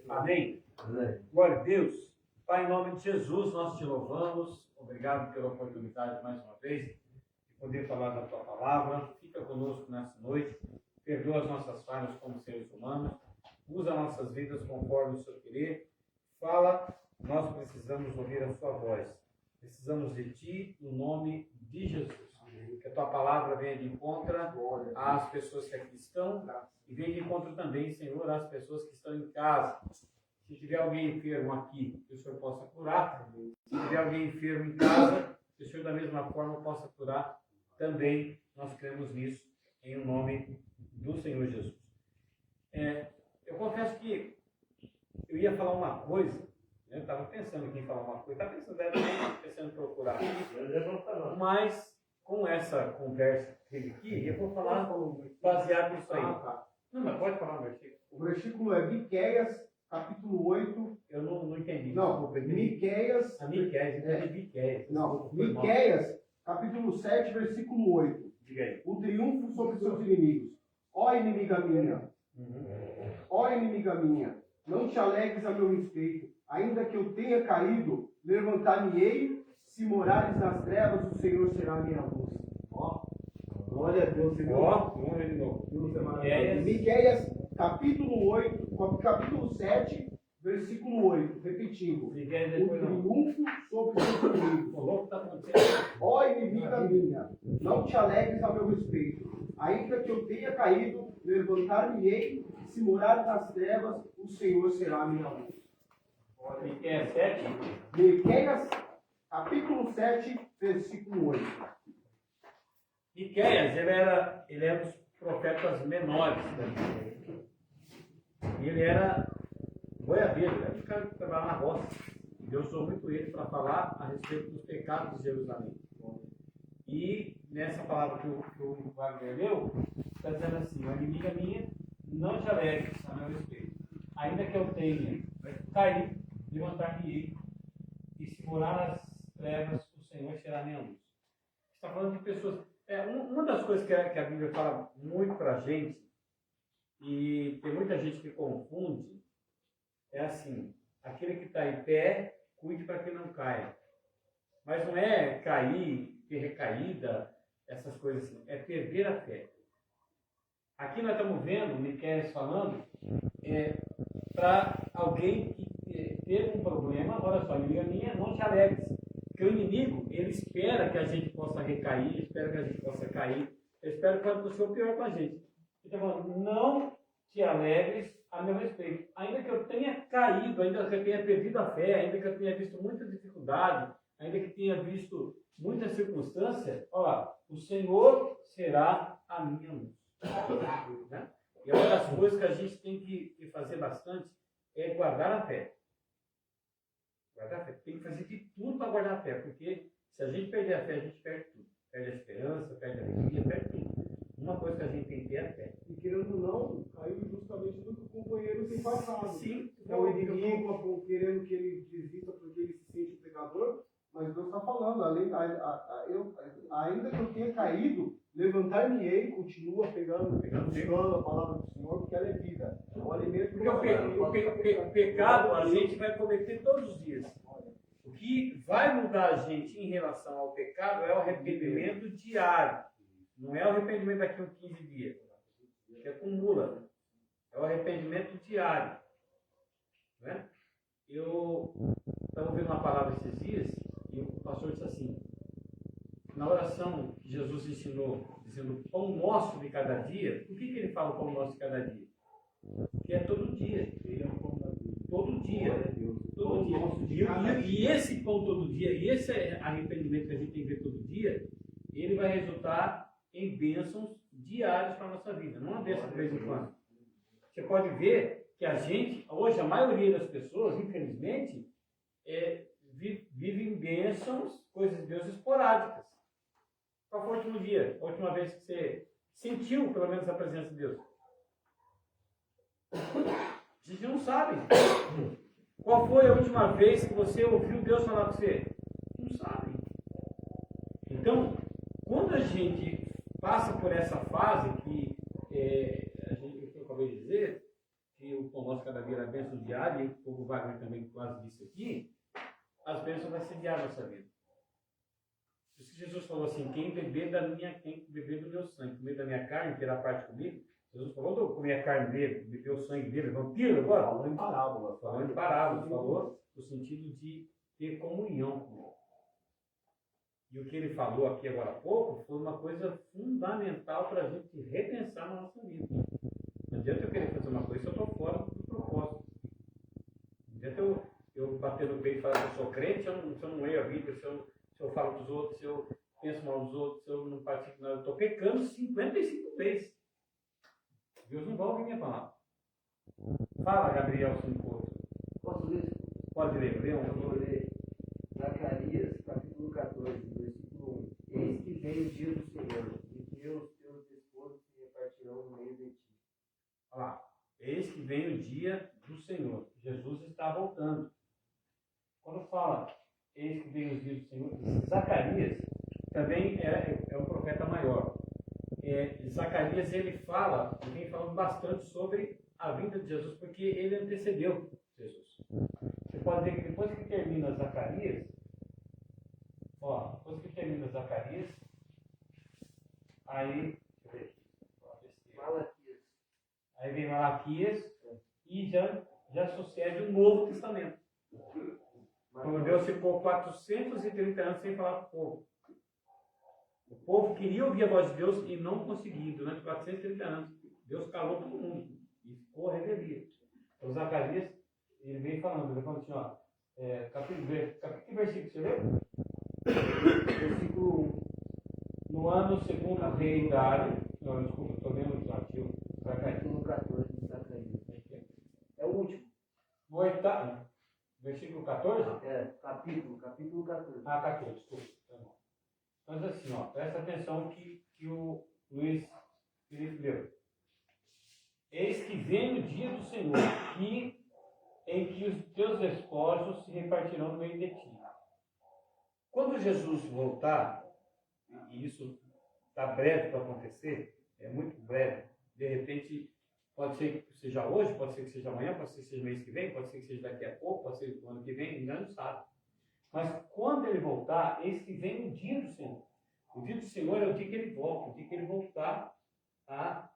Amém? Glória a Deus. Pai, em nome de Jesus, nós te louvamos. Obrigado pela oportunidade, mais uma vez, de poder falar da tua palavra. Fica conosco nessa noite. Perdoa as nossas falhas como seres humanos. Usa nossas vidas conforme o seu querer. Fala, nós precisamos ouvir a sua voz. Precisamos de ti, no nome de Jesus. Que a tua palavra venha de encontro às pessoas que aqui estão e venha de encontro também, Senhor, às pessoas que estão em casa. Se tiver alguém enfermo aqui, que o Senhor possa curar. Se tiver alguém enfermo em casa, que o Senhor da mesma forma possa curar também. Nós cremos nisso, em o nome do Senhor Jesus. Eu confesso que eu ia falar uma coisa, eu estava pensando aqui em falar uma coisa, estava pensando em procurar aqui, mas com essa conversa que teve aqui, eu vou falar baseado nisso aí. Não, mas pode falar o versículo. O versículo é Miqueias, capítulo 8. Eu não entendi. Não, Miqueias. Miqueias. Não, Miqueias, capítulo 7, versículo 8. Diga aí. O triunfo sobre seus inimigos. Ó inimiga minha, ó inimiga minha, não te alegres a meu respeito, ainda que eu tenha caído, levantar-me-ei, se morares nas trevas, o Senhor será a minha luz. Ó, glória a Deus, Senhor. Ó, vamos ver de novo. Deus é maravilhoso. Miqueias, capítulo 8, capítulo 7, versículo 8, repetindo. O triunfo sobre seus inimigos. Ó inimiga minha, não te alegres a meu respeito, ainda que eu tenha caído, levantar-me-ei, se morar nas trevas, o Senhor será a minha luz. Miqueias 7. Miqueias, capítulo 7, versículo 8. Miqueias, ele era dos profetas menores da Bíblia. E ele era boiadeiro, ele era um cara que trabalhava na roça. E Deus usou muito ele para falar a respeito dos pecados de Jerusalém. E nessa palavra que o Wagner leu, está dizendo assim: a inimiga minha, não te alegres a meu respeito, ainda que eu tenha cair, levantar-me-ei, e se morar nas trevas, o Senhor será minha luz. Está falando de pessoas. Uma das coisas que a Bíblia fala muito para a gente, e tem muita gente que confunde, é assim: aquele que está em pé, cuide para que não caia. Mas não é cair, ter recaída, essas coisas assim, é perder a fé. Aqui nós estamos vendo Miqueias falando para alguém que teve um problema. Olha só, inimiga minha, não te alegres. Porque o inimigo, ele espera que a gente possa recair, espera que a gente possa cair, ele espera que pode ser o pior com a gente. Ele está falando: não te alegres a meu respeito, ainda que eu tenha caído, ainda que eu tenha perdido a fé, ainda que eu tenha visto muita dificuldade, ainda que tenha visto muitas circunstâncias, olha lá, o Senhor será a minha luz. Né? E uma das coisas que a gente tem que fazer bastante é guardar a fé. Guardar a fé. Tem que fazer de tudo para guardar a fé, porque se a gente perder a fé, a gente perde tudo. Perde a esperança, perde a alegria, perde tudo. Uma coisa que a gente tem que ter é a fé. E querendo ou não, caiu justamente do que o companheiro tem passado. Sim. É o inimigo querendo que ele desista porque ele se sente pecador, mas Deus está falando, ainda que eu tenha caído, levantar-me-ei, continua pegando a palavra do Senhor, porque ela é vida. É o alimento que o pecado a gente vai cometer todos os dias. O que vai mudar a gente em relação ao pecado é o arrependimento diário. Não é o arrependimento daqui a 15 dias, que acumula. É o arrependimento diário. Né? Eu estava ouvindo uma palavra esses dias e o pastor disse assim: na oração que Jesus ensinou, dizendo pão nosso de cada dia, por que ele fala pão nosso de cada dia? Porque é todo dia. Ele é um pão da vida. Todo dia. Todo dia. E esse pão todo dia, e esse arrependimento que a gente tem que ver todo dia, ele vai resultar em bênçãos diárias para a nossa vida, não uma bênção de vez em quando. Você pode ver que a gente, hoje, a maioria das pessoas, infelizmente, vivem bênçãos, coisas de Deus esporádicas. Qual foi o último dia, a última vez que você sentiu, pelo menos, a presença de Deus? A gente não sabe. Qual foi a última vez que você ouviu Deus falar com você? Não sabe. Então, quando a gente passa por essa fase que eu acabei de dizer, que o pão nosso cada dia era bênção bênção diária, e o Wagner também quase disse aqui, as bênçãos vão ser diárias na nossa vida. Por isso que Jesus falou assim, quem beber do meu sangue, comer da minha carne, terá parte comigo. Jesus falou de comer a carne dele, beber o sangue dele, vampiro agora? Falou em parábola. Falou no sentido de ter comunhão com ele. E o que ele falou aqui agora há pouco foi uma coisa fundamental para a gente repensar na nossa vida. Não adianta eu querer fazer uma coisa se eu estou fora do propósito. Não adianta eu bater no peito e falar que eu sou crente, se eu não leio a Bíblia, se eu falo dos outros, se eu penso mal dos outros, se eu não participo nada. Eu estou pecando 55 vezes. Deus não vai ouvir minha palavra. Fala, Gabriel 5:8. Posso ler? Pode ler, Leão. Eu vou ler Zacarias, capítulo 14, versículo 1. Eis que vem o dia do Senhor, e que os teus esposos se repartirão no meio de ti. Olha lá. Eis que vem o dia do Senhor. Jesus está voltando. Quando fala, eis que vem o dia do Senhor, Zacarias também é um profeta maior. Zacarias, ele vem falando bastante sobre a vinda de Jesus, porque ele antecedeu Jesus. Você pode ver que depois que termina Zacarias, aí, Malaquias. Aí vem Malaquias e já sucede o Novo Testamento. Quando Deus ficou 430 anos sem falar com o povo. O povo queria ouvir a voz de Deus e não conseguia. Durante 430 anos, Deus calou todo mundo e ficou a revelia. Então, Zacarias, ele vem falando assim, ó, que versículo você leu? Versículo 1. No ano segundo o rei Dário, não, desculpa, estou lendo o artigo, Zacarias. Capítulo 14 de Zacarias. É o último. No oitavo, versículo 14? Capítulo 14. Ah, 14, desculpa. Tá bom. Mas assim, ó, presta atenção que o Luiz Felipe leu. Eis que vem o dia do Senhor, em que os teus despojos se repartirão no meio de ti. Quando Jesus voltar, e isso está breve para acontecer, é muito breve, de repente, pode ser que seja hoje, pode ser que seja amanhã, pode ser que seja mês que vem, pode ser que seja daqui a pouco, pode ser no ano que vem, ninguém não sabe. Mas quando ele voltar, eis que vem o dia do Senhor. O dia do Senhor é o dia que ele volta, o dia que ele voltar a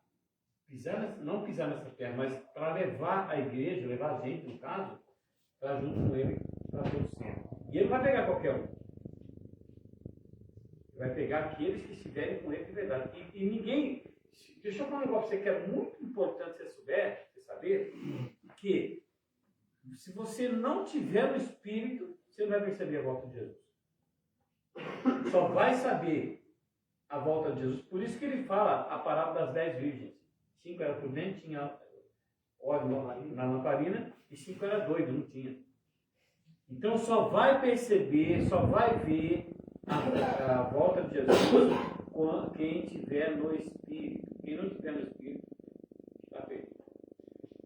não pisar nessa terra, mas para levar a igreja, levar a gente, no caso, para junto com ele, para todo sempre. E ele não vai pegar qualquer um. Ele vai pegar aqueles que estiverem com ele de verdade. E ninguém... Deixa eu falar um negócio para você que é muito importante você saber, que se você não tiver no Espírito, você não vai perceber a volta de Jesus. Só vai saber a volta de Jesus. Por isso que ele fala a parábola das 10 virgens. 5 eram prudentes, tinha óleo na lamparina, e 5 eram doidos, não tinha. Então só vai perceber, só vai ver a volta de Jesus quem tiver no Espírito. Quem não tiver no Espírito, está perdido.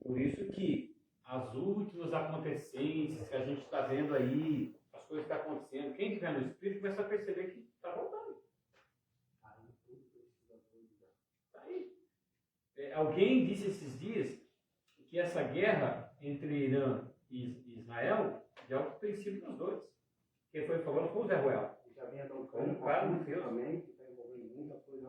Por isso que as últimas acontecências que a gente está vendo aí, as coisas que estão acontecendo, quem tiver no Espírito começa a perceber que está voltando. Está aí. Alguém disse esses dias que essa guerra entre Irã e Israel já é o princípio dos dois. Quem foi falando foi o Zé Ruel. Já vinha da Ucrânia, também, que está envolvendo muita coisa.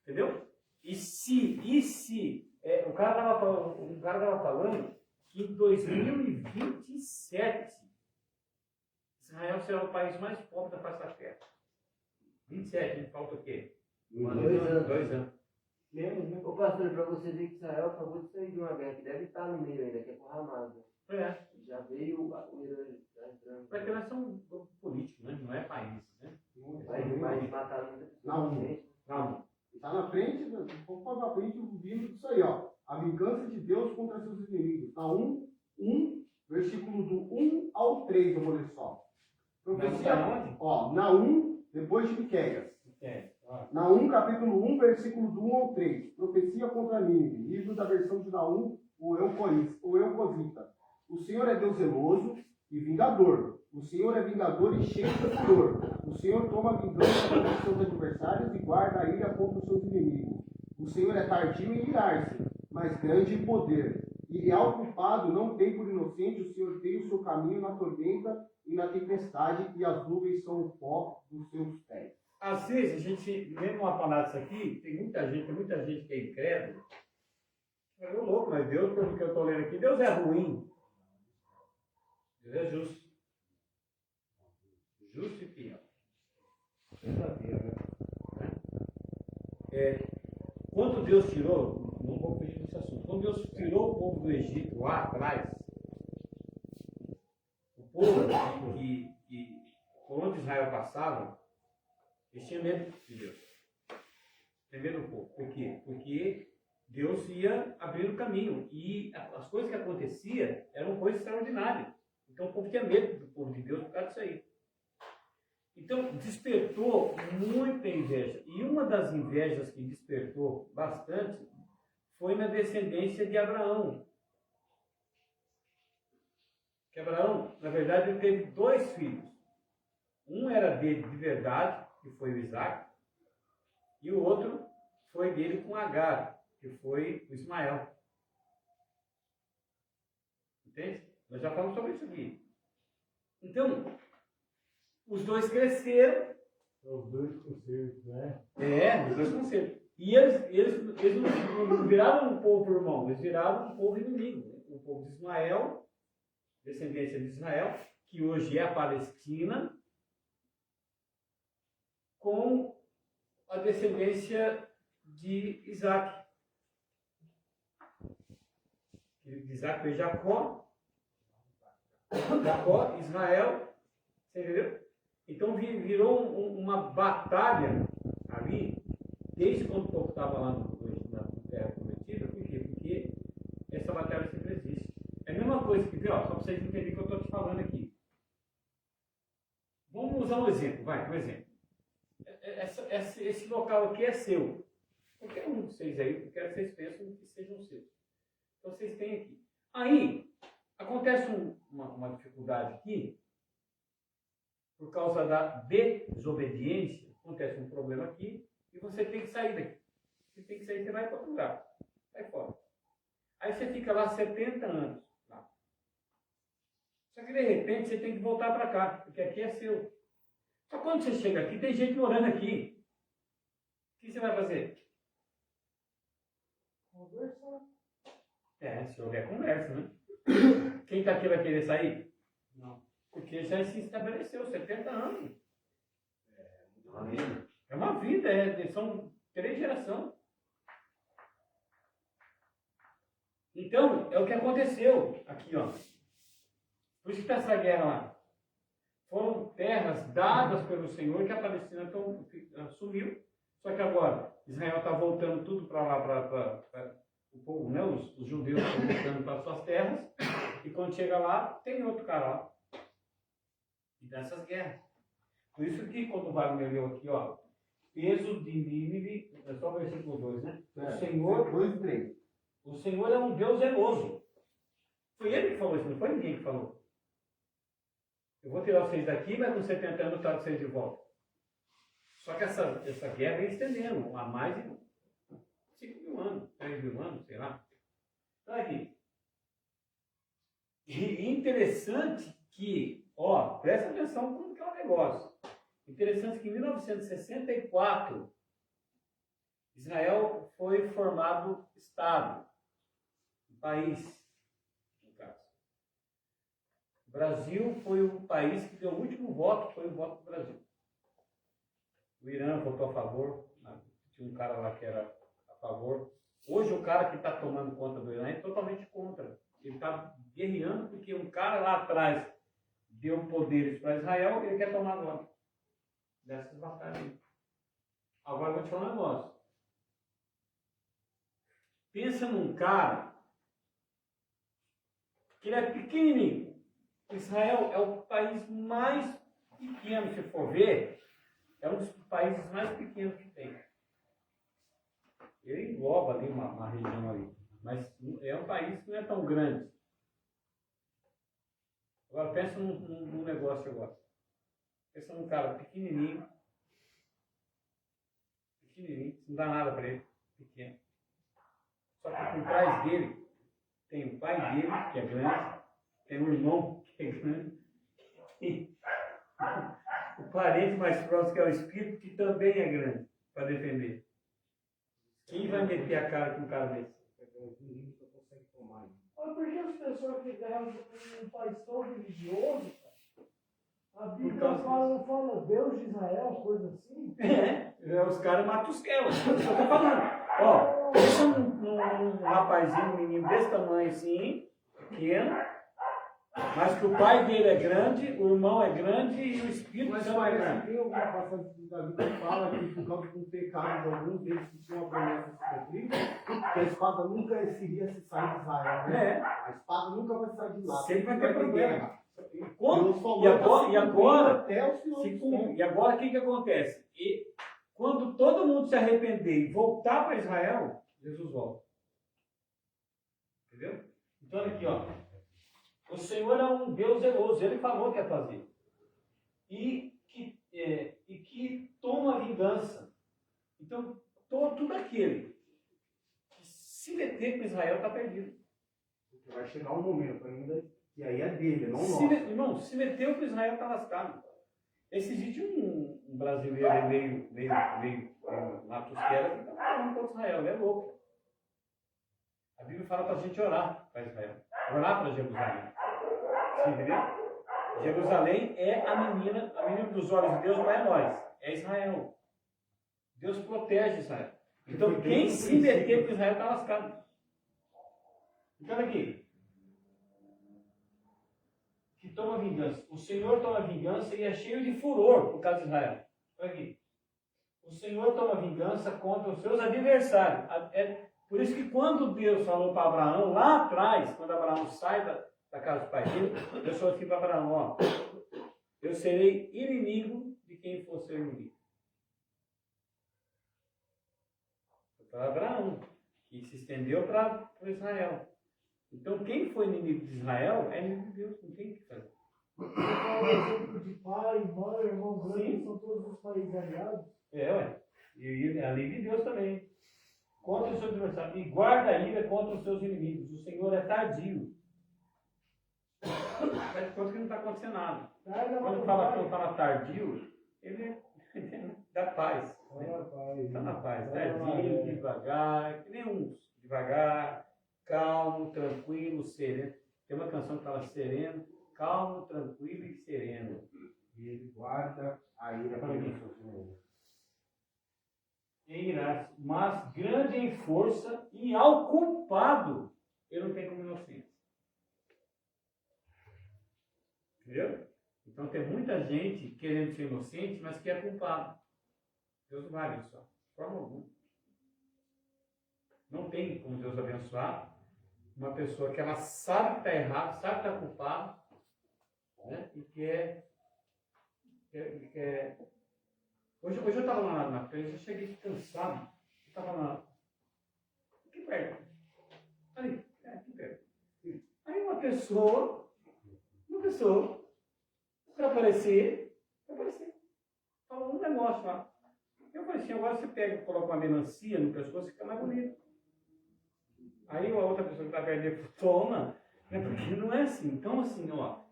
Entendeu? E se o cara estava falando que em 2027 Israel será o país mais pobre da face da terra. 27, a gente falta o quê? 2 anos. Menos, né? Ô pastor, para você ver que Israel acabou de sair de uma guerra que deve estar no meio ainda, que é com o Hamas. Já veio o Irã entrando. Porque nós somos políticos, né? Não é país, né? Vai matar muita pessoa. Não. Está na frente, um pouco para frente, vindo disso aí, ó. A vingança de Deus contra seus inimigos. Naum 1, versículo do 1 ao 3, eu vou ler só. Profecia, ó, Naum, depois de Miqueias. Naum, capítulo 1, versículo do 1 ao 3. Profecia contra Nínive. Livro da versão de Naum, o Eucosita. O Senhor é Deus zeloso e vingador. O Senhor é vingador e cheio de furor. O Senhor toma vingança contra os seus adversários e guarda a ira contra os seus inimigos. O Senhor é tardio em irar-se, mas grande em poder. E ao culpado não tem por inocente, o Senhor tem o seu caminho na tormenta e na tempestade, e as nuvens são o pó dos seus pés. Às vezes, a gente, mesmo uma palavra disso aqui, tem muita gente que é incrédula. Eu louco, mas Deus, pelo que eu estou lendo aqui, Deus é ruim. Deus é justo. Justo e fiel. Verdadeiro, né? Quando Deus tirou, não vou fugir desse assunto, quando Deus tirou o povo do Egito lá atrás, o povo que por onde Israel passava, eles tinham medo de Deus. Tinha medo do povo. Por quê? Porque Deus ia abrindo o caminho. E as coisas que aconteciam eram coisas extraordinárias. Então o povo tinha medo do povo de Deus por causa disso aí. Então despertou muita inveja. E uma das invejas que despertou bastante foi na descendência de Abraão. Que Abraão, na verdade, ele teve 2 filhos. Um era dele de verdade, que foi o Isaac, e o outro foi dele com Agar, que foi o Ismael. Entende? Nós já falamos sobre isso aqui. Então, os 2 cresceram. Os 2 conselhos, né? Os 2 conselhos. E eles não viraram um povo irmão, eles viraram um povo inimigo. Né? O povo de Ismael, descendência de Israel, que hoje é a Palestina, com a descendência de Isaac. Isaac foi Jacó, Ismael, você entendeu? Então virou uma batalha ali, desde quando o povo estava lá na Terra Prometida. Por quê? Porque essa batalha sempre existe. É a mesma coisa que, só para vocês entenderem o que eu estou te falando aqui. Vamos usar um exemplo, um exemplo. Esse local aqui é seu. Qualquer um de vocês aí, eu quero que vocês pensem que sejam seus. Então vocês têm aqui. Aí, acontece uma dificuldade aqui, por causa da desobediência, acontece um problema aqui, e você tem que sair daqui. Você tem que sair, você vai para outro lugar. Sai fora. Aí você fica lá 70 anos. Lá. Só que de repente você tem que voltar para cá, porque aqui é seu. Só quando você chega aqui, tem gente morando aqui. O que você vai fazer? Conversar. Se houver conversa, né? Quem está aqui vai querer sair? Não. Porque já se estabeleceu 70 anos. É uma vida, são 3 gerações. Então, é o que aconteceu aqui, ó. Por isso que está essa guerra lá. Foram terras dadas pelo Senhor que a Palestina assumiu. Só que agora, Israel está voltando tudo para lá, para o povo, né? Os judeus estão voltando para suas terras. E quando chega lá, tem outro cara lá. E dessas guerras. Por isso que quando vai leu aqui, ó, peso de Nínive, é só o versículo 2, né? O Senhor, 2 e 3. o Senhor é um Deus zeloso. Foi ele que falou isso, não foi ninguém que falou. Eu vou tirar vocês daqui, mas com 70 anos eu trago vocês de volta. Só que essa guerra vem estendendo há mais de 5.000 anos, 3.000 anos, sei lá. Então aqui. E interessante que, presta atenção como que é o negócio. Interessante que em 1964, Israel foi formado Estado, um país. O Brasil foi o país que deu o último voto, foi o voto do Brasil. O Irã votou a favor, tinha um cara lá que era a favor. Hoje o cara que está tomando conta do Irã é totalmente contra. Ele está guerreando porque um cara lá atrás deu poderes para Israel e ele quer tomar agora. Dessas batalhas. Agora eu vou te falar um negócio. Pensa num cara que ele é pequenininho. Israel é o país mais pequeno, se for ver, é um dos países mais pequenos que tem. Ele engloba ali uma região ali, mas é um país que não é tão grande. Agora pensa num negócio agora. Pensa num cara pequenininho, não dá nada para ele, pequeno. Só que por trás dele tem o pai dele, que é grande, tem o irmão, que é grande, e o parente mais próximo, que é o espírito, que também é grande, para defender. Quem vai meter a cara com um cara desse? Mas por que as pessoas que ganham um país tão religioso, cara? A Bíblia fala Deus de Israel, coisa assim? Os caras matam os elas. Isso que eu tô falando. Ó, pensa num rapazinho, um menino desse tamanho assim, pequeno, mas que o pai dele é grande, o irmão é grande e o espírito também é grande. Tem alguma passagem da Bíblia que fala que por causa do pecado de alguns deles que tinham a promessa de se cumprir, que a espada nunca iria se sair de Israel, né? A espada nunca vai sair de lá. Sempre vai ter problema. E agora o que acontece? E quando todo mundo se arrepender e voltar para Israel, Jesus volta. Entendeu? Então olha aqui, ó. O Senhor é um Deus zeloso, Ele falou que ia fazer. E que toma vingança. Então, tudo aquele que se meter com Israel está perdido. Vai chegar um momento ainda que aí é dele, não nosso. Irmão, se meteu com Israel está lascado. Esse existe um brasileiro aí meio matusquera que está falando contra Israel, ele é louco. A Bíblia fala para a gente orar para Israel, orar para Jerusalém. Você entendeu? Jerusalém é a menina dos olhos de Deus não é nós, é Israel. Deus protege Israel. Então quem se meter com Israel está lascado. Então aqui. Que toma vingança. O Senhor toma vingança e é cheio de furor por causa de Israel. Olha aqui. O Senhor toma vingança contra os seus adversários. É por isso que quando Deus falou para Abraão, lá atrás, quando Abraão sai da casa do pai dele, Deus falou assim para Abraão, ó, eu serei inimigo de quem for seu inimigo. Para Abraão, que se estendeu para Israel. Então, quem foi inimigo de Israel é inimigo de Deus, não tem o que fazer. Você fala exemplo de pai, mãe, irmão grande, são todos os países aliados. Ué. E a lei de Deus também. Contra o seu adversário. E guarda a ira contra os seus inimigos. O Senhor é tardio. Faz de conta que não está acontecendo nada. Quando fala tardio, ele é da paz. Está na paz. Tardio, devagar, que nem uns. Devagar, calmo, tranquilo, sereno. Tem uma canção que fala sereno, calmo, tranquilo e sereno. E ele guarda a ira para mim. Mas grande em força e ao culpado ele não tem como inocência. Entendeu? Então tem muita gente querendo ser inocente, mas que é culpado. Deus não vai abençoar. De forma alguma. Não tem como Deus abençoar uma pessoa que ela sabe que está errado, sabe que está culpado, né? E quer. Hoje eu estava lá na frente, eu cheguei cansado. Eu estava lá. Aqui perto. Ali, aqui perto. Aí uma pessoa, para aparecer, falou um negócio lá. Eu falei assim, agora você pega e coloca uma melancia no pescoço e fica mais bonito. Aí a outra pessoa que está perdendo toma, né? Porque não é assim. Então, assim, ó,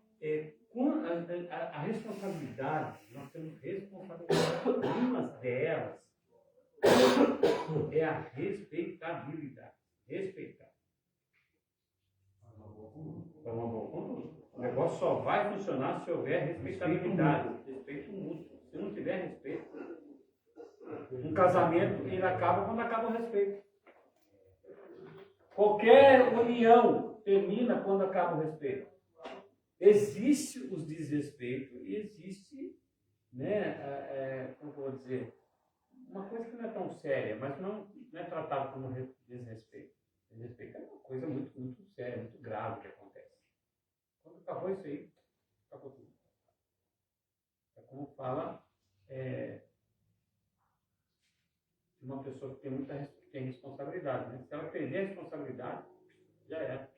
a responsabilidade, nós temos responsabilidade. Uma delas é a respeitabilidade. Respeitar. O negócio só vai funcionar se houver respeitabilidade. Respeito mútuo. Se não tiver respeito, um casamento ele acaba quando acaba o respeito. Qualquer união termina quando acaba o respeito. Existe os desrespeitos e existe, né, como eu vou dizer, uma coisa que não é tão séria, mas não é tratada como desrespeito. Desrespeito é uma coisa muito, muito séria, muito grave que acontece. Quando acabou isso aí, acabou tudo. É como fala uma pessoa que tem responsabilidade, né? Se ela perder a responsabilidade, já era.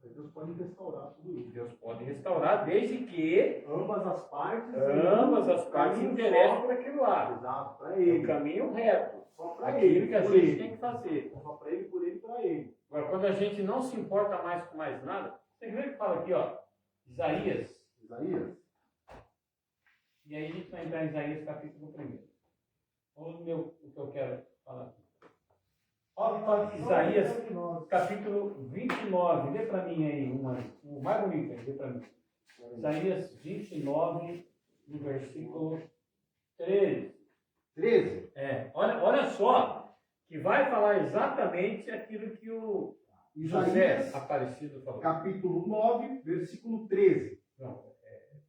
Mas Deus pode restaurar tudo isso. Deus pode restaurar desde que ambas as partes se interessem por aquilo lá. Exato, para ele. O caminho reto. Só para aquilo ele, que a gente tem que fazer. Só para ele, por ele, para ele. Agora, quando a gente não se importa mais com mais nada, você vê que fala aqui, ó, Isaías. E aí a gente vai entrar em Isaías capítulo 1. Olha o que eu quero falar aqui. Olha Isaías capítulo 29. Lê para mim aí, o mais bonito aí, lê para mim. Isaías 29, no versículo 13. 13. Olha só, que vai falar exatamente aquilo que o José Isaías, Aparecido falou. capítulo 9, versículo 13. Não,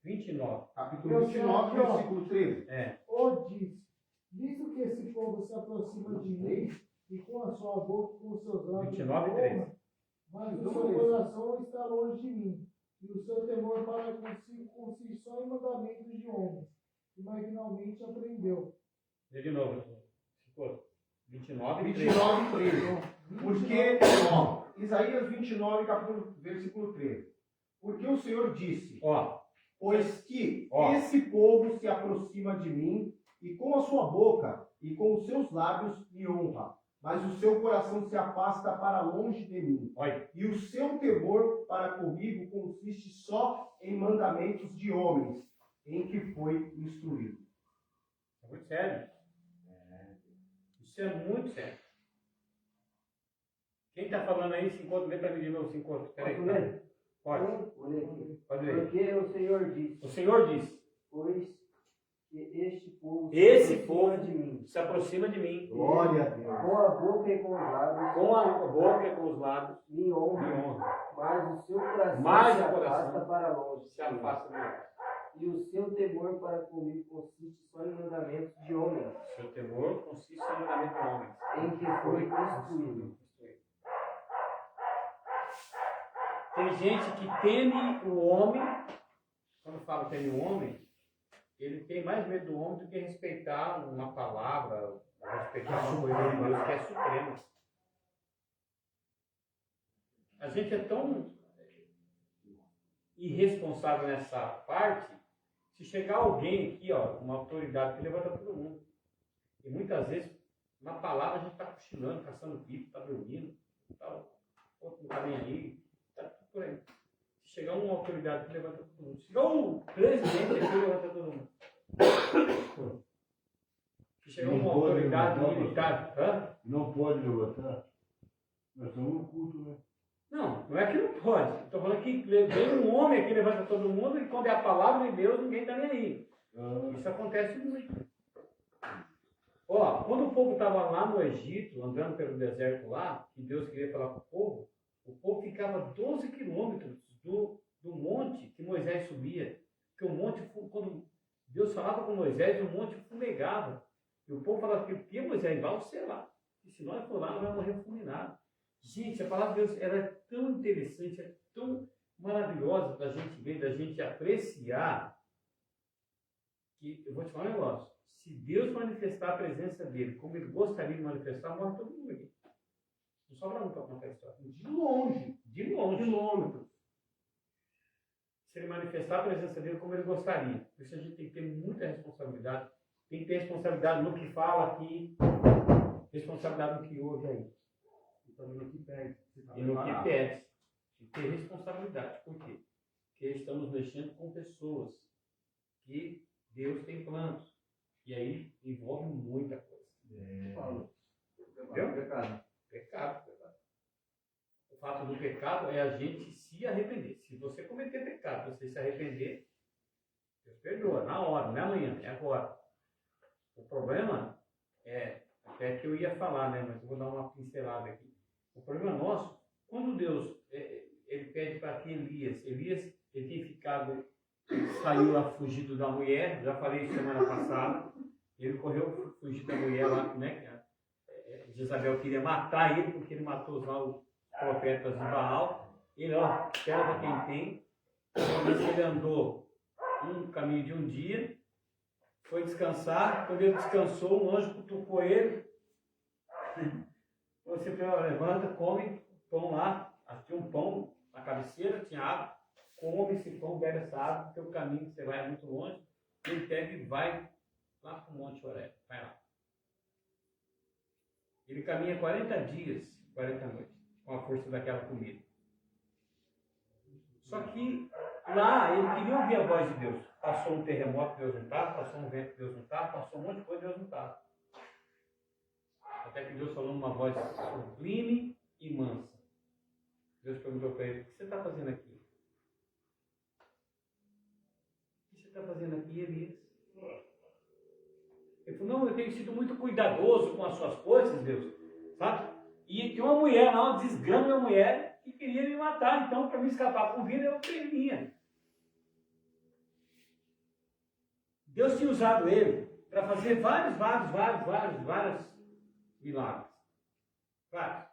29. Capítulo 29, versículo 13. Ou diz, visto que esse povo se aproxima de mim, e com a sua boca e com os seus lábios 29 e 13. mas o seu coração está longe de mim, e o seu temor para consigo consiste só em mandamentos de homens, que marginalmente aprendeu. Lê de novo. 29 e 13. 29 e 13. Porque, Isaías 29, capítulo, versículo 13. Porque o Senhor disse, pois que esse povo se aproxima de mim, e com a sua boca e com os seus lábios me honra, mas o seu coração se afasta para longe de mim. E o seu temor para comigo consiste só em mandamentos de homens, em que foi instruído. É muito sério. Isso é muito sério. Quem está falando aí, se encontra, lê para mim de novo, se encontra. Peraí. Pode. Pode ler. Porque o Senhor disse. O Senhor disse. Pois que este povo de mim. Se aproxima de mim. Glória a Deus. Com a boca e com os lábios. Com a boca e com os lábios. Me honra. Mas o seu coração se afasta para longe. Se afasta de mim. E o seu temor para comigo consiste só em mandamentos de homens. O seu temor consiste em mandamentos de homens. Em que foi instruído. Tem gente que teme o homem. Quando fala teme o homem, ele tem mais medo do homem do que respeitar uma palavra, respeitar uma coisa de Deus que é suprema. A gente é tão irresponsável nessa parte, se chegar alguém aqui, uma autoridade que levanta todo mundo. E muitas vezes, na palavra, a gente está cochilando, caçando pico, está dormindo, não está nem aí, está tudo por aí. Se chegar uma autoridade que levanta todo mundo. Se chegar um presidente aqui, levanta todo mundo. Se chegar uma autoridade militar... Não pode levantar. Nós estamos no culto, né? Não é que não pode. Estou falando que vem um homem aqui, levanta todo mundo, e quando é a palavra de Deus, ninguém está nem aí. Isso acontece muito. Quando o povo estava lá no Egito, andando pelo deserto lá, que Deus queria falar com o povo ficava 12 quilômetros do monte que Moisés subia. Porque o monte, quando Deus falava com Moisés, o monte fumegava. E o povo falava, que Moisés, vai você lá. E se nós for lá, nós vamos morrer fulminado. Gente, a palavra de Deus ela é tão interessante, é tão maravilhosa da gente ver, da gente apreciar, que eu vou te falar um negócio. Se Deus manifestar a presença dele como ele gostaria de manifestar, morre todo mundo aqui. Não sobra um para contar a história. De longe. Quilômetros. Se ele manifestar a presença dele como ele gostaria. Por isso a gente tem que ter muita responsabilidade. Tem que ter responsabilidade no que fala aqui, responsabilidade no que ouve aí. No que pede. E no que pede. Tem que ter responsabilidade. Por quê? Porque estamos mexendo com pessoas que Deus tem planos. E aí envolve muita coisa. Entendeu? Pecado. O fato do pecado é a gente se arrepender. Se você cometer pecado, você se arrepender, Deus perdoa, na hora, não é amanhã, é agora. O problema é, até que eu ia falar, né? Mas eu vou dar uma pincelada aqui. O problema nosso, quando Deus ele pede para que Elias ele tem ficado, saiu lá fugido da mulher, já falei isso semana passada, ele correu fugido da mulher lá, né? Jezabel queria matar ele, porque ele matou lá os profetas de Baal. Ele, espera para quem tem. Então, ele andou um caminho de um dia, foi descansar. Quando ele descansou, um anjo cutucou ele. Você levanta, come pão lá. Tinha um pão na cabeceira, tinha água. Come esse pão, bebe essa água, porque o caminho que você vai é muito longe. Ele pega e vai lá para o Monte Horebe. Vai lá. Ele caminha 40 dias, 40 noites. com a força daquela comida. Só que lá ele queria ouvir a voz de Deus. Passou um terremoto, Deus não estava. Passou um vento, Deus não estava. Passou um monte de coisa, Deus não estava. Até que Deus falou numa voz sublime e mansa. Deus perguntou para ele: o que você está fazendo aqui? O que você está fazendo aqui, Elias? Ele falou: não, eu tenho sido muito cuidadoso com as suas coisas, Deus. Sabe? E tinha uma mulher lá, uma desgrama de uma mulher, que queria me matar. Então, para me escapar com vida, eu previa. Deus tinha usado ele para fazer vários milagres. Vários.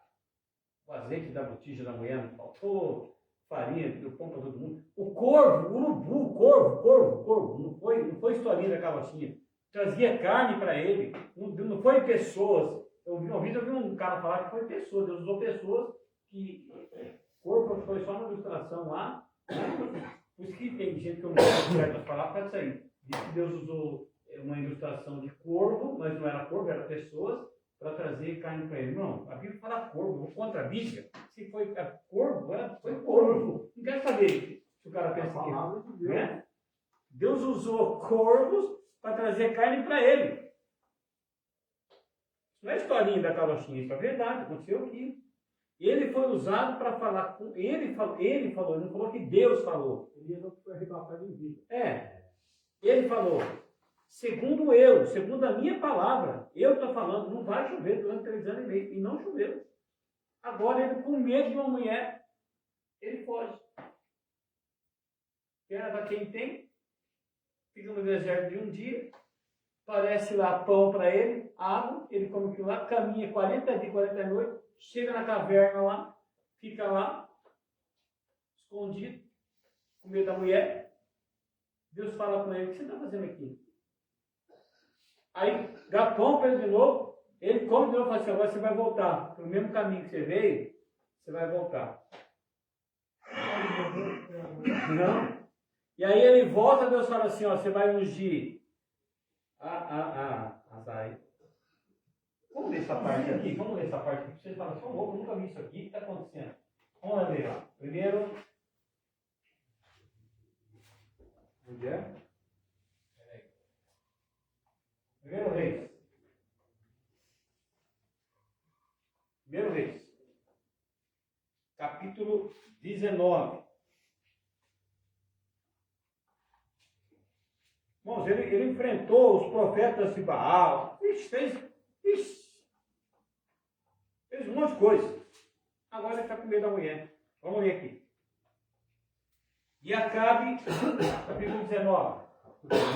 O azeite da botija da mulher não faltou, farinha, deu pão para todo mundo. O corvo, o urubu, corvo, não foi historinha da carochinha. Trazia carne para ele, não foi pessoas. Eu vi um cara falar que foi pessoas, Deus usou pessoas que corpo foi só uma ilustração lá. Por isso que tem gente que eu não quero falar para isso aí. Diz que Deus usou uma ilustração de corvo, mas não era corvo, era pessoas, para trazer carne para ele. Não, a Bíblia fala corvo, contra a Bíblia. Se foi corvo, foi corvo. Não quero saber se o cara pensa que né? Deus usou corvos para trazer carne para ele. Não é historinha da carochinha, isso é verdade, aconteceu aqui. Ele foi usado para falar com. Ele falou, não falou que Deus falou. Ele não foi arrebatado em vida. Ele falou, segundo a minha palavra, eu estou falando, não vai chover durante 3 anos e meio. E não choveu. Agora ele, com medo de uma mulher, ele foge. Terra da quem tem, fica no deserto de um dia, parece lá pão para ele, água, ele come aquilo lá, caminha 40 dias, 40 noites, chega na caverna lá, fica lá, escondido, com medo da mulher. Deus fala com ele: o que você está fazendo aqui? Aí dá pão para ele de novo, ele come de novo e fala assim: agora você vai voltar, pelo mesmo caminho que você veio, você vai voltar. Não. E aí ele volta, Deus fala assim: ó, você vai ungir Azai. Vamos ler essa parte aqui, Você fala assim: eu nunca vi isso aqui, o que está acontecendo? Vamos ler lá. Primeiro. Onde é? Primeiro Reis. Capítulo 19. Irmãos, ele enfrentou os profetas de Baal. Fez um monte de coisa. Agora ele está com medo da mulher. Vamos ler aqui. E Acabe, capítulo 19.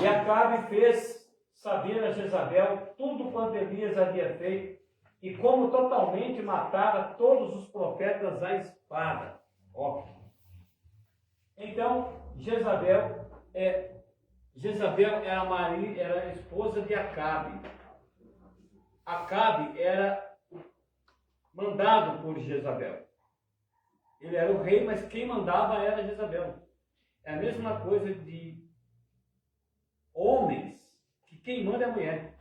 E Acabe fez saber a Jezabel tudo quanto Elias havia feito, e como totalmente matara todos os profetas à espada. Óbvio. Então, Jezabel era a esposa de Acabe. Acabe era mandado por Jezabel. Ele era o rei, mas quem mandava era Jezabel. É a mesma coisa de homens, que quem manda é a mulher.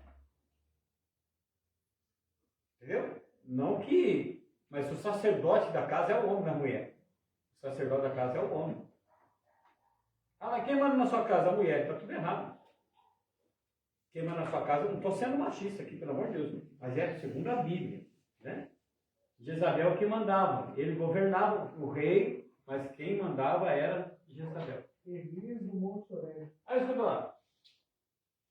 Entendeu? Não que... Mas o sacerdote da casa é o homem da mulher. O sacerdote da casa é o homem. Ah, mas quem manda na sua casa? A mulher. Está tudo errado. Quem manda na sua casa... Eu não estou sendo machista aqui, pelo amor de Deus. Mas é segundo a Bíblia. Né? Jezabel que mandava. Ele governava o rei, mas quem mandava era Jezabel. Elias do Monte Oreb. Aí escuta lá.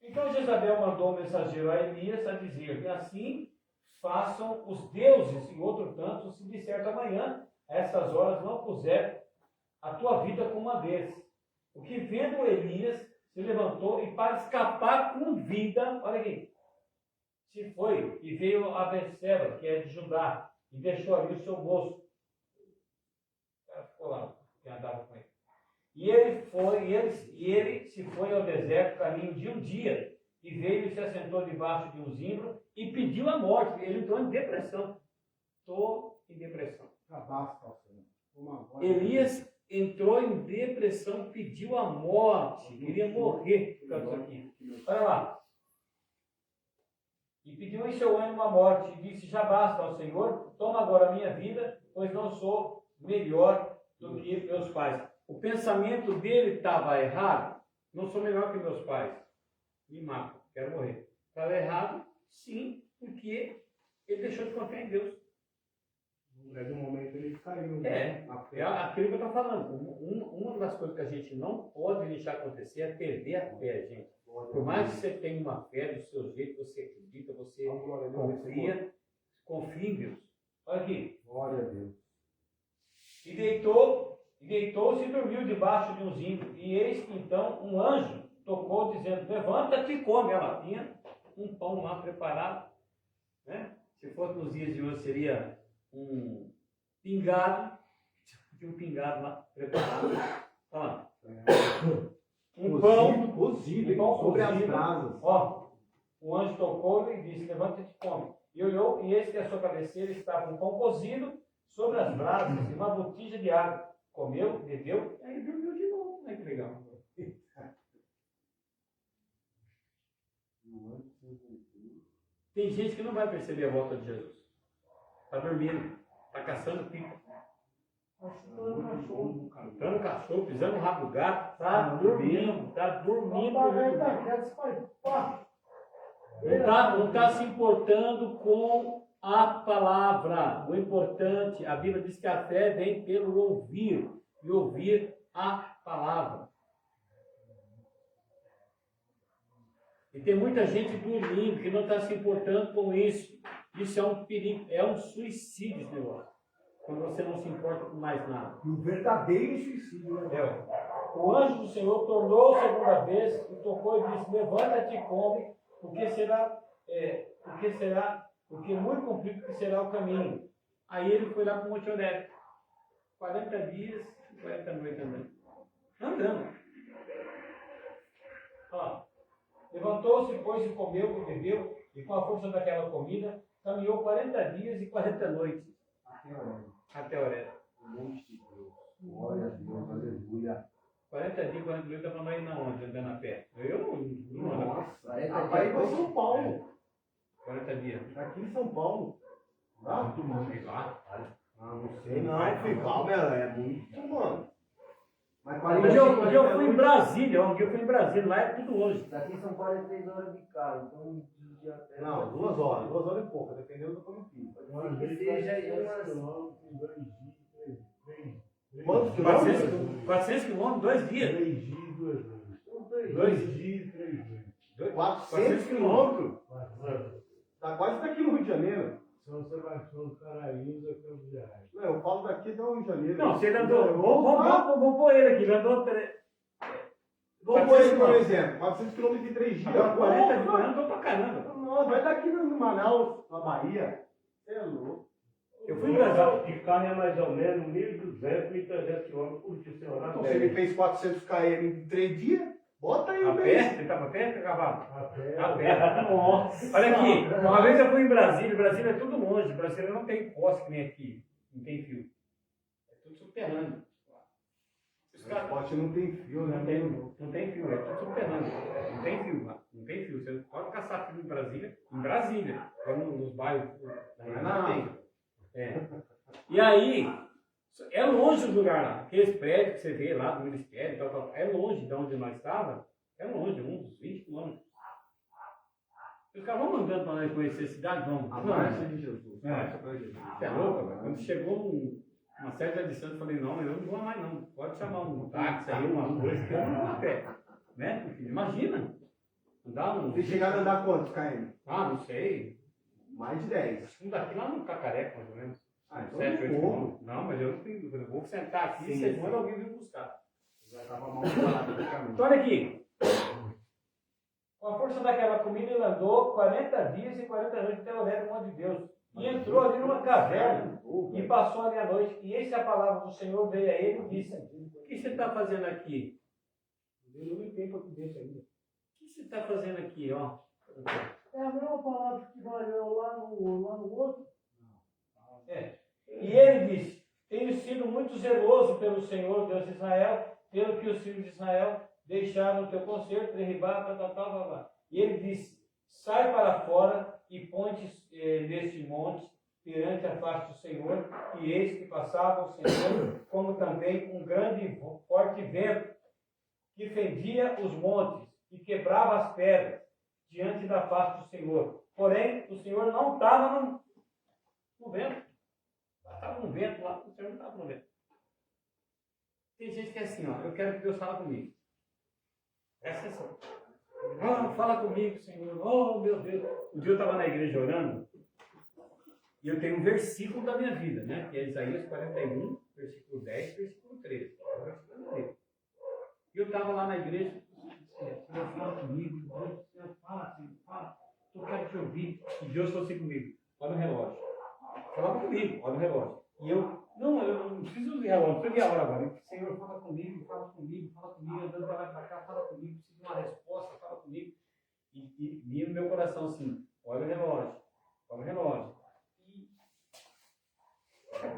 Então Jezabel mandou um mensageiro a Elias a dizer: e assim façam os deuses e outro tanto, se de certo amanhã, a essas horas, não puser a tua vida como uma vez. O que vendo Elias, se levantou e para escapar com vida, olha aqui, se foi e veio a Berseba, que é de Judá, e deixou ali o seu moço. O cara ficou lá, que andava com ele. E ele se foi ao deserto, caminho de um dia, e veio e se assentou debaixo de um zimbro e pediu a morte. Ele entrou em depressão. Estou em depressão. Elias entrou em depressão, pediu a morte, queria morrer por causa disso aqui. Olha lá. E pediu em seu ânimo a morte, e disse: já basta, ó Senhor, toma agora a minha vida, pois não sou melhor do que meus pais. O pensamento dele estava errado. Não sou melhor que meus pais. Me mato, quero morrer. Estava errado, sim, porque ele deixou de confiar em Deus. Mas no momento ele caiu. É aquilo que eu estou falando. Uma das coisas que a gente não pode deixar acontecer é perder a fé, gente. Por mais que você tenha uma fé do seu jeito, você acredita, você confia em Deus. Olha aqui. Glória a Deus. E deitou-se e dormiu debaixo de um zinco. E eis que então um anjo tocou, dizendo: levanta-te e come. Ela tinha um pão lá preparado. Né? Se fosse nos dias de hoje, seria um pingado. Tinha um pingado lá preparado. Olha lá. Um pão cozido, um pão sobre cozido. as brasas. Ó, o anjo tocou-lhe e disse: levanta-te e come. E olhou, e eis que à sua cabeceira estava um pão cozido sobre as brasas e uma botija de água. Comeu, bebeu, e aí dormiu de novo. Ai, que legal. Tem gente que não vai perceber a volta de Jesus. Está dormindo, está caçando pipa. Cantando cachorro, pisando no rabo do gato, está dormindo, Não está se importando com a palavra. O importante, a Bíblia diz que a fé vem pelo ouvir, e ouvir a palavra. E tem muita gente dormindo que não está se importando com isso. Isso é um perigo, é um suicídio esse negócio. Quando você não se importa com mais nada. Um verdadeiro suicídio, né? O anjo do Senhor tornou a segunda vez e tocou e disse: levanta-te e come, porque muito comprido que será o caminho. Aí ele foi lá para o Monte Oreb. 40 dias e 40 noites andando. Ó, levantou-se, pois, e comeu e bebeu, e com a força daquela comida, caminhou 40 dias e 40 noites. Até Oreb. Glória a Deus, aleluia. 40 dias, 40 noites, dava mais na onde, andando a pé? Eu não ando. Nossa, aí vai para São Paulo. 40 dias. Aqui em São Paulo. Ah, Sei lá. não sei não, Fival, é muito, mano. Mas Mas eu fui em Brasília, lá é tudo longe. Daqui são 43 horas de carro, então um dia até. Não, 2 horas e pouco, dependendo do que eu fiz. Uma vez Seja aí 400 umas. quilômetros, 2 dias, 3 Quantos 400 quilômetros, 2 dias. 3 dias, 2 noites. 2 dias, 3 noites. 400 quilômetros? 400. Tá quase daqui no Rio de Janeiro. São Sebastião do Caraíba, Campos Gerais. Não, eu falo daqui até o Rio de Janeiro. Não, se ele andou. Vamos pôr ele aqui, ele andou. Vamos pôr ele como exemplo. 400 quilômetros em 3 dias. Agora 40 dias, andou pra caramba. Não, vai daqui no Manaus, na Bahia. Você é louco. Eu fui em Brasília. De carne é mais ou menos 1.200, 1.300 quilômetros por dia. Então, se ele fez 400 km em 3 dias, bota aí A o pé? mês. Ele estava a pé ou a cavalo? A A pé. Nossa. Olha aqui, uma vez eu fui em Brasília. Brasília é tudo longe. Brasília não tem poste que nem aqui. Não tem fio. É tudo subterrâneo. Os O caras pote não tem fio, né? não tem fio, é tudo subterrâneo. Não tem fio lá. Não tem fio. Você pode caçar fio em Brasília. Em Brasília. Agora nos bairros. Não tem. É. E aí, é longe o lugar lá. Aqueles prédios que você vê lá do Ministério, tal. É longe de onde nós estávamos. É longe, uns 20 quilômetros. Os caras vão mandando para nós conhecer a cidade, vamos. A marcha de Jesus. É. Marcha para Jesus. Você é louco, velho. Quando chegou uma certa distância, eu falei: não, eu não vou mais não. Pode chamar um táxi aí, uma coisa, que eu não vou a pé. Né? Porque, imagina. Andar um. Vocês chegaram a andar quantos km? Ah, não sei. Mais de 10. Acho que daqui lá no Cacareco, mais ou menos. Ah, então 7, 8 é pouco. quilômetros. Não, mas eu não tenho. Eu vou sentar aqui e Sim, vocês sim. mandam alguém vir buscar. Já estava mal parado praticamente. Então, olha aqui. Com a força daquela comida, ele andou 40 dias e 40 noites até o Oreb, monte de Deus. E entrou ali numa caverna e passou ali a noite. E eis que a palavra do Senhor veio a ele e disse: o que você está fazendo aqui? Eu nem tempo aqui dentro ainda. O que você está fazendo aqui, ó? É a mesma palavra que valeu lá no outro? É. E ele disse: tenho sido muito zeloso pelo Senhor, Deus de Israel, pelo que os filhos de Israel deixaram o teu concerto, derribar, tal. E ele disse: sai para fora e ponte neste monte, perante a face do Senhor, e eis que passava o Senhor, como também um grande e forte vento, que fendia os montes e quebrava as pedras diante da face do Senhor. Porém, o Senhor não estava no vento. Estava no vento lá, o Senhor não estava no vento. Tem gente que é assim, ó, eu quero que Deus fale comigo. Essa é assim. Oh, fala comigo, Senhor. Oh, meu Deus. Um dia eu estava na igreja orando, e eu tenho um versículo da minha vida, né? Que é Isaías 41, versículo 10, versículo 13. E eu estava lá na igreja, Senhor, fala comigo, Senhor, fala, Senhor, fala. Eu quero te ouvir. E Deus falou assim comigo, olha o relógio. Falava comigo, olha o relógio. E eu não preciso de relógio, preciso de a hora agora. Senhor, fala comigo, andando para lá e para cá, fala comigo, preciso de uma resposta, fala comigo. E vinha no meu coração assim, olha o relógio, olha o relógio. E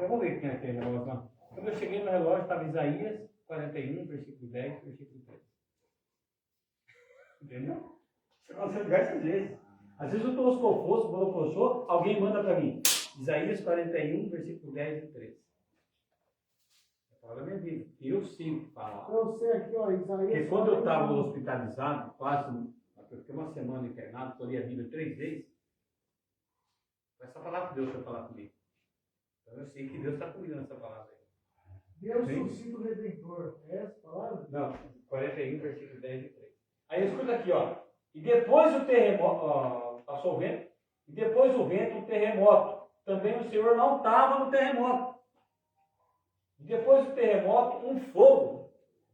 eu vou ver quem é aquele relógio lá. Quando eu cheguei no relógio, estava Isaías 41, versículo 10, versículo 13. Entendeu? Você consegue diversas vezes. Às vezes eu estou aos confusos, bolocochô, alguém manda para mim. Isaías 41, versículo 10 e 13. É a palavra da minha vida. Eu sei o que falar. Eu sei aqui, ó, Isaías. Porque quando eu estava hospitalizado, quase, eu fiquei uma semana internado, eu li a Bíblia 3 vezes. Essa palavra que Deus vai falar comigo. Então eu sei que Deus está comigo nessa palavra aí. Deus suscita o Redentor. É essa palavra? Não, 41, versículo 10 e 13. Aí escuta aqui, ó. E depois o terremoto, passou o vento, e depois o vento, um terremoto. Também o Senhor não estava no terremoto. E depois do terremoto, um fogo.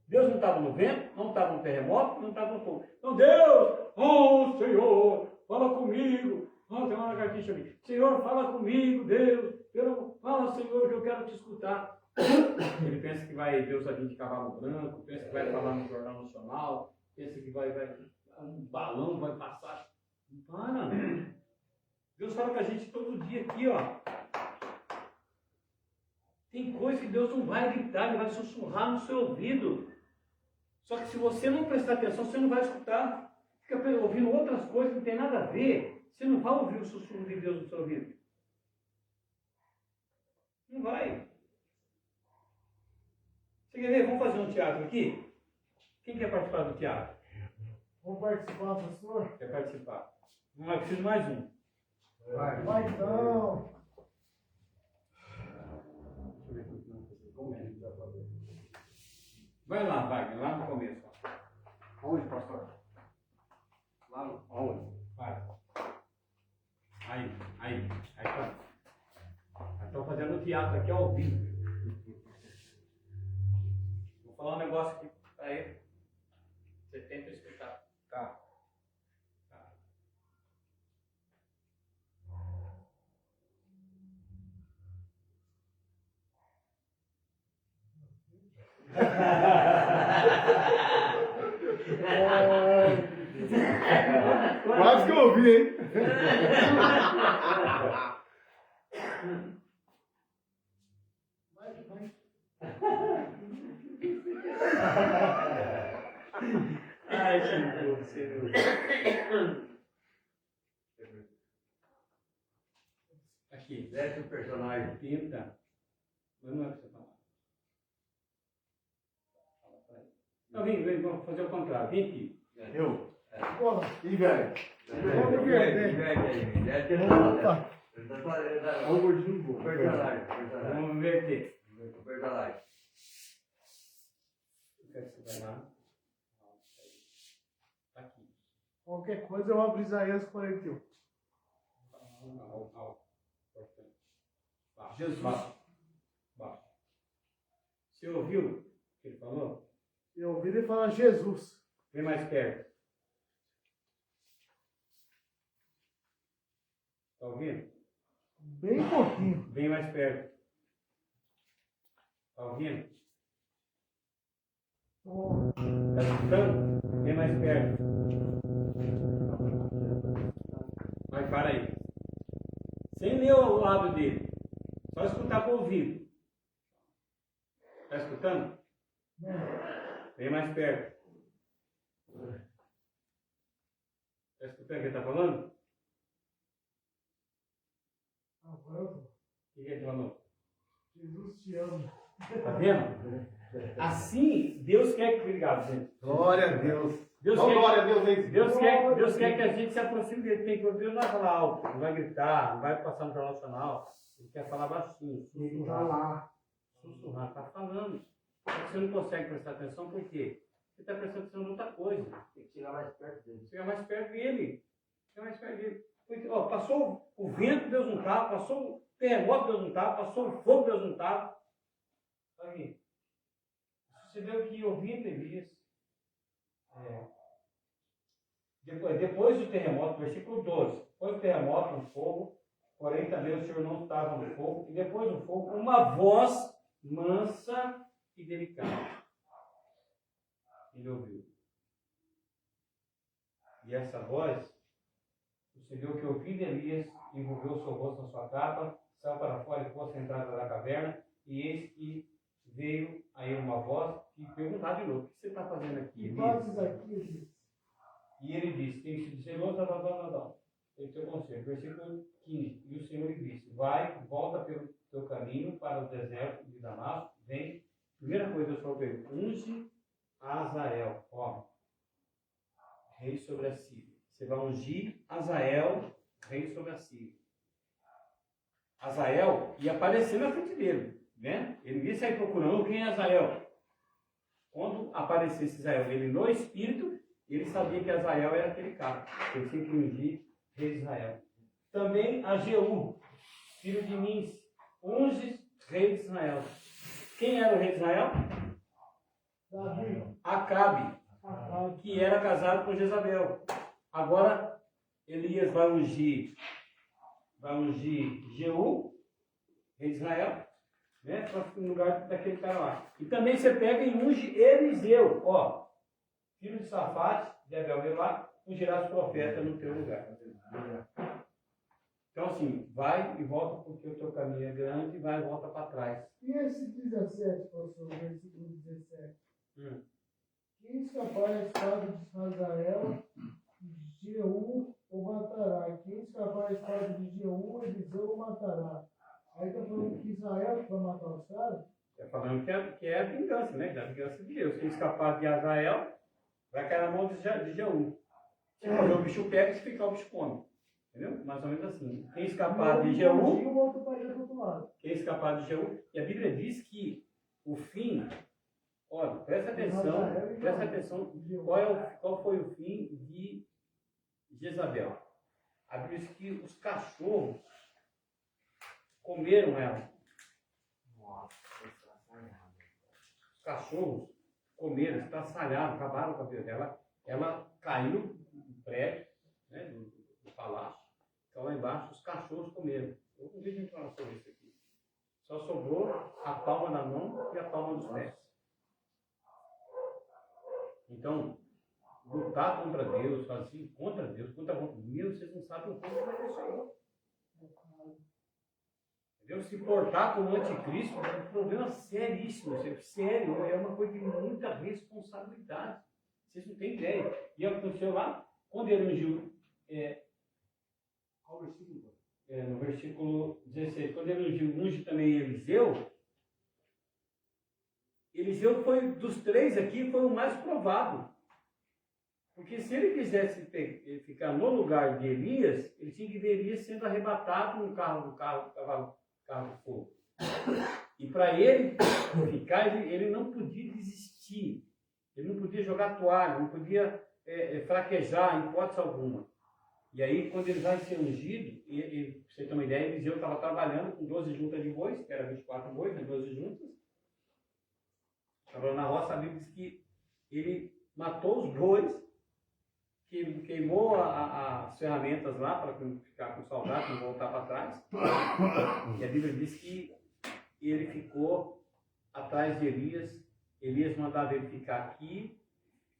Deus não estava no vento, não estava no terremoto, não estava no fogo. Então Deus, oh Senhor, fala comigo. Oh, tem uma lagartixa ali. Senhor, fala comigo, Deus. Fala, Senhor, que eu quero te escutar. Ele pensa que Deus vai vir de cavalo branco, pensa que vai falar no Jornal Nacional, pensa que um balão vai passar. Não para. Deus fala com a gente todo dia aqui, ó. Tem coisa que Deus não vai gritar, Ele vai sussurrar no seu ouvido. Só que se você não prestar atenção, você não vai escutar. Fica ouvindo outras coisas que não tem nada a ver. Você não vai ouvir o sussurro de Deus no seu ouvido. Não vai. Você quer ver? Vamos fazer um teatro aqui? Quem quer participar do teatro? Vamos participar, pastor? Quer participar? Não, eu preciso mais um. Vai então. Vai lá, Wagner, lá no começo. Onde, pastor? Lá no... Onde? Vai. Aí tá. Estão fazendo teatro aqui ao vivo. Vou falar um negócio aqui para ele. Você tenta explicar. Tá. Quase que eu ouvi, hein? Ai, Senhor, Senhor. Aqui. Desce o personagem. Pinta. Mas não é o que você fala. Não, vem, vamos fazer o contrário. Vem aqui. Eu? Porra. E velho? Vamos ver. Opa. Olha o gordinho bom. Personagem. Vamos inverter. Personagem. Eu quero que você vai lá. Tá aqui. Qualquer coisa eu abro Isaías 41. Jesus. Baixo. Você ouviu o que ele falou? Eu ouvi ele falar Jesus. Vem mais perto. Está ouvindo? Bem pouquinho. Vem mais perto. Está ouvindo? Está escutando? Vem mais perto. Vai, para aí. Sem ler ao lado dele. Só escutar com o ouvido. Está escutando? Vem mais perto. Está escutando o que ele está falando? Agora eu tô. que ele falou? Jesus te ama. Tá vendo? Assim, Deus quer que, obrigado, gente. Glória a Deus. Deus Não, quer, glória a Deus, hein? Deus quer que a gente se aproxime dele. Deus não vai falar alto, não vai gritar, não vai passar no jornal nacional. Ele quer falar baixinho, Ele tá lá. sussurrar, tá falando. Você não consegue prestar atenção, por quê? Você está prestando atenção em outra coisa. Tem que chegar mais perto dele. Chegar mais perto dele. Chegar mais perto dele. Porque, ó, passou o vento, Deus não estava. Passou o terremoto, Deus não estava. Passou o fogo, Deus não estava. Aí, você deu que ouvindo Elias. Depois do terremoto, versículo 12. Depois do terremoto, um fogo. Porém, também o Senhor não estava no fogo. E depois do fogo, uma voz mansa e delicada. Ele ouviu. E essa voz, você viu que ouviu de Elias, envolveu o seu rosto na sua capa, saiu para fora e foi à entrada da caverna, e eis que veio a ele uma voz que perguntava de novo: o que você está fazendo aqui, Vozes Elias? aqui, E ele disse: tem sido zeloso, não. Ele teu conselho. Versículo 15. E o Senhor lhe disse: vai, volta pelo teu caminho para o deserto de Damasco, vem. Primeira coisa, eu só pergunto: unge Azael, ó, rei sobre a Síria. Você vai ungir Azael, rei sobre a Síria. Azael ia aparecer na frente dele, né? Ele ia sair procurando quem é Azael. Quando aparecesse Azael, ele no espírito, ele sabia que Azael era aquele cara. Ele tinha que ungir rei de Israel. Também a Jeú, filho de Nins, unge rei de Israel. Quem era o rei de Israel? Davi. Acabe, que era casado com Jezabel. Agora, Elias vai ungir Jeú, rei de Israel, né, para ficar no lugar daquele cara lá. E também você pega e unge Eliseu, ó, filho de Safate, de Abel lá, ungirá os profetas no teu lugar. Então, assim, vai e volta porque o teu caminho é grande, vai e volta para trás. E esse 17, pastor, versículo 17? Quem escapar a espada de Hazael, Jeú o matará. Quem escapar a espada de Jeú, Eliseu o matará. Aí está falando que Israel vai matar os caras? É falando que é a vingança, né? A vingança de Deus. Quem escapar de Azael vai cair na mão de Jeú. Se morrer o bicho pega, se ficar o bicho come. Entendeu? Mais ou menos assim. Quem escapar de Jeú, quem escapar de Jeú, e a Bíblia diz que o fim, olha, presta atenção, qual foi o fim de Jezabel. A Bíblia diz que os cachorros comeram ela. Os cachorros comeram, estraçalharam, acabaram com a vida dela. Ela caiu no prédio, né, do palácio. Então lá embaixo os cachorros comeram. Eu não vi falar sobre isso aqui. Só sobrou a palma da mão e a palma dos pés. Então, lutar contra Deus, assim, contra Deus, contra a vontade de Deus, vocês não sabem o quanto vai ser isso aí. Entendeu? Se portar como anticristo é um problema seríssimo, sério, é uma coisa de muita responsabilidade. Vocês não têm ideia. E aconteceu lá, quando ele ungiu, qual versículo? No versículo 16, quando ele unge também Eliseu, Eliseu foi, dos três aqui, foi o mais provado. Porque se ele quisesse ficar no lugar de Elias, ele tinha que ver Elias sendo arrebatado num carro de fogo. E para ele ficar, ele não podia desistir. Ele não podia jogar toalha, não podia fraquejar em hipótese alguma. E aí, quando ele vai ser ungido, pra você ter uma ideia, Eliseu estava trabalhando com 12 juntas de bois, que era 24 bois, né, 12 juntas. Estava na roça, a Bíblia diz que ele matou os bois, queimou as ferramentas lá para ficar com saudade, não voltar para trás. E a Bíblia diz que ele ficou atrás de Elias. Elias mandava ele ficar aqui,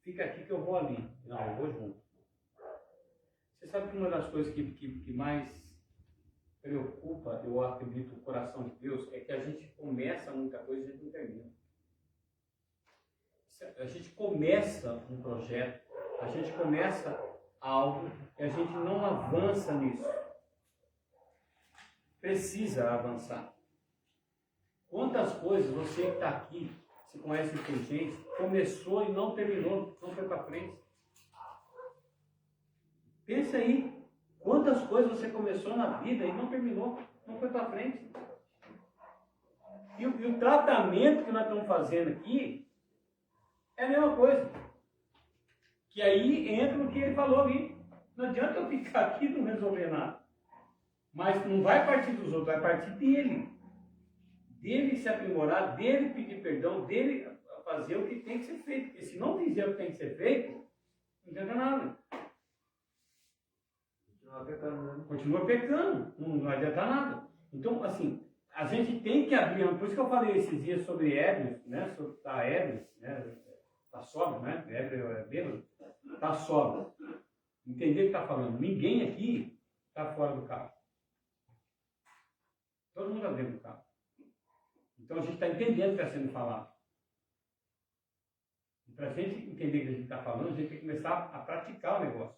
fica aqui que eu vou ali. Não, eu vou junto. Você sabe que uma das coisas que mais preocupa, eu acredito, o coração de Deus, é que a gente começa muita coisa e a gente não termina. A gente começa um projeto, a gente começa algo e a gente não avança nisso. Precisa avançar. Quantas coisas você que está aqui, se conhece inteligência, começou e não terminou, não foi para frente? Pensa aí, quantas coisas você começou na vida e não terminou, não foi para frente? E o tratamento que nós estamos fazendo aqui é a mesma coisa. Que aí entra no que ele falou ali. Não adianta eu ficar aqui e não resolver nada. Mas não vai partir dos outros, vai partir dele. Dele se aprimorar, dele pedir perdão, dele fazer o que tem que ser feito. Porque se não fizer o que tem que ser feito, não adianta nada. Continua pecando, não adianta nada. Então, assim, a gente tem que abrir, por isso que eu falei esses dias sobre ébrios, né? Sobre tá ébrios, né? Tá sóbrio, né? Ébrio é bêbado. Tá sóbrio. Entender o que está falando. Ninguém aqui está fora do carro. Todo mundo está dentro do carro. Então a gente está entendendo o que está sendo falado. E para a gente entender o que a gente está falando, a gente tem que começar a praticar o negócio.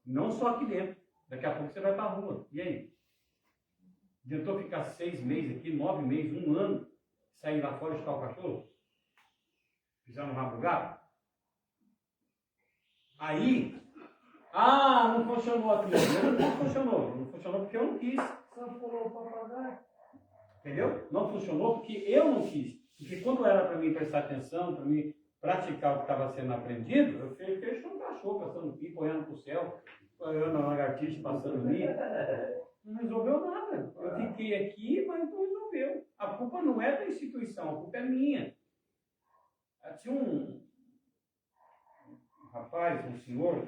Não só aqui dentro. Daqui a pouco você vai para a rua. E aí? Tentou ficar 6 meses aqui, 9 meses, 1 ano, sair lá fora e chutar o cachorro? Fizeram um rabo gato? Aí, não funcionou aqui. Não funcionou. Não funcionou porque eu não quis. Só pulou o papagaio. Entendeu? Não funcionou porque eu não quis. Porque quando era para mim prestar atenção, para mim praticar o que estava sendo aprendido, eu fiz um cachorro passando pipa, olhando para o céu, olhando a lagartixa passando ali. Não resolveu nada. Eu fiquei aqui, mas não resolveu. A culpa não é da instituição, a culpa é minha. Tinha um rapaz, um senhor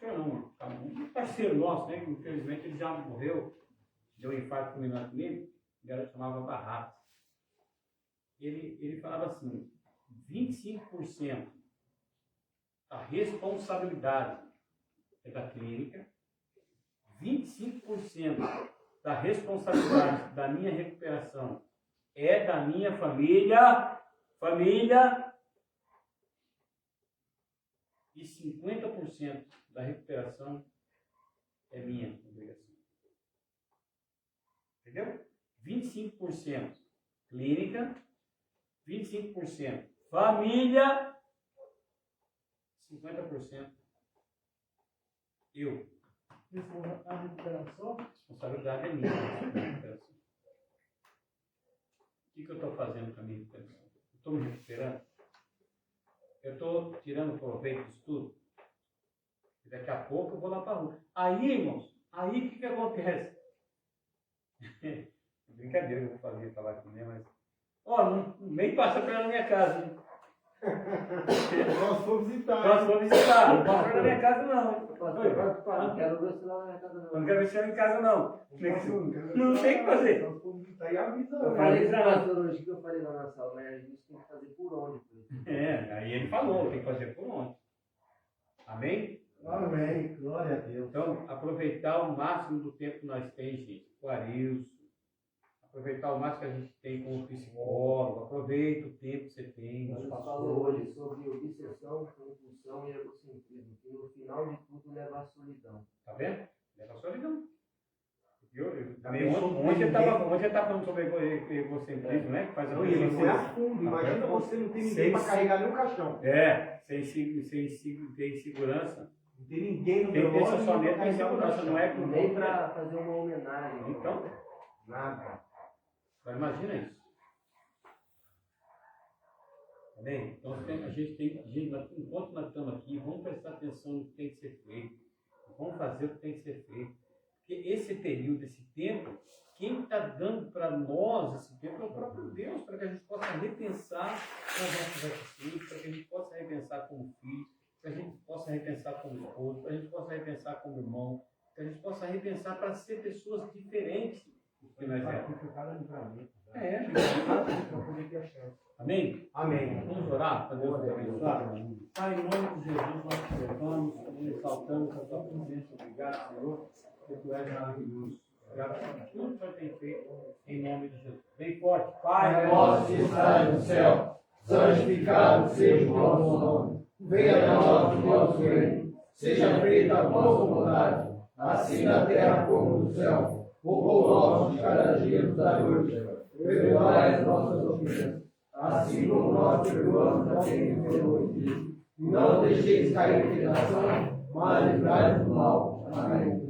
não, um parceiro nosso, né? Infelizmente ele já morreu, deu um infarto fulminante nele, ele chamava Barrato. Ele falava assim, 25% da responsabilidade é da clínica, 25% da responsabilidade da minha recuperação é da minha família, e 50% da recuperação é minha obrigação. Entendeu? 25% clínica, 25% família, 50% eu. A recuperação? A responsabilidade é minha. Recuperação. O que eu estou fazendo com a minha recuperação? Estou me recuperando? Eu estou tirando proveito disso tudo? E daqui a pouco eu vou lá para a rua. Aí, irmãos, aí o que acontece? Brincadeira que eu vou falar aqui, né? Mas, nem passa pela minha casa, hein? Nós fomos visitar. Não passa pela minha casa, não. Não quero ver se lá na minha casa, não. Não quero ver se em casa, não. Não tem o que fazer. Nós fomos visitar e avisa. Eu falei para o pastor hoje que eu falei lá na sala, mas a gente tem que fazer por onde? Aí ele falou, tem que fazer por onde. Amém? Amém, glória a Deus. Então, aproveitar o máximo do tempo que nós temos, gente, com o Arilson, aproveitar o máximo que a gente tem com o psicólogo, aproveita o tempo que você tem. Nós falamos hoje sobre obsessão, compulsão e egocentrismo, que no final de tudo leva à solidão. Tá vendo? Leva à solidão. Também Ontem eu estava falando sobre egocentrismo, né? Que faz a Ele foi a pessoa fundo. Imagina você não tem ninguém para carregar nenhum caixão. sem segurança. Não tem ninguém no Tem que ter relógio, somente não tem segurança, não é com Nem para fazer uma homenagem. Então, nada. agora imagina isso. Amém? Então a gente enquanto nós estamos aqui, vamos prestar atenção no que tem que ser feito. Vamos fazer o que tem que ser feito. Porque esse período, esse tempo, quem está dando para nós esse tempo é o próprio Deus, para que a gente possa repensar nas nossas atitudes, para que a gente possa repensar como filho, para que a gente possa repensar como esposo, para que a gente possa repensar como irmão, para que a gente possa repensar para ser pessoas diferentes do que nós éramos. Amém? Amém. Vamos orar para Deus nos abençoar? Pai, em nome de Jesus, nós te louvamos e exaltamos a tua presença. Obrigado, Senhor, porque tu és maravilhoso. Obrigado por tudo que o Senhor tem feito, em nome de Jesus. Bem forte, Pai nosso que estás no céu, santificado seja o vosso nome. Venha a nós o vosso reino. Seja feita a vossa vontade, assim na terra como no céu. O pão nosso de cada dia nos dai hoje. Perdoai as nossas ofensas, assim como nós perdoamos a quem nos tem ofendido. E não deixeis cair em tentação, mas livrai-nos do mal. Amém.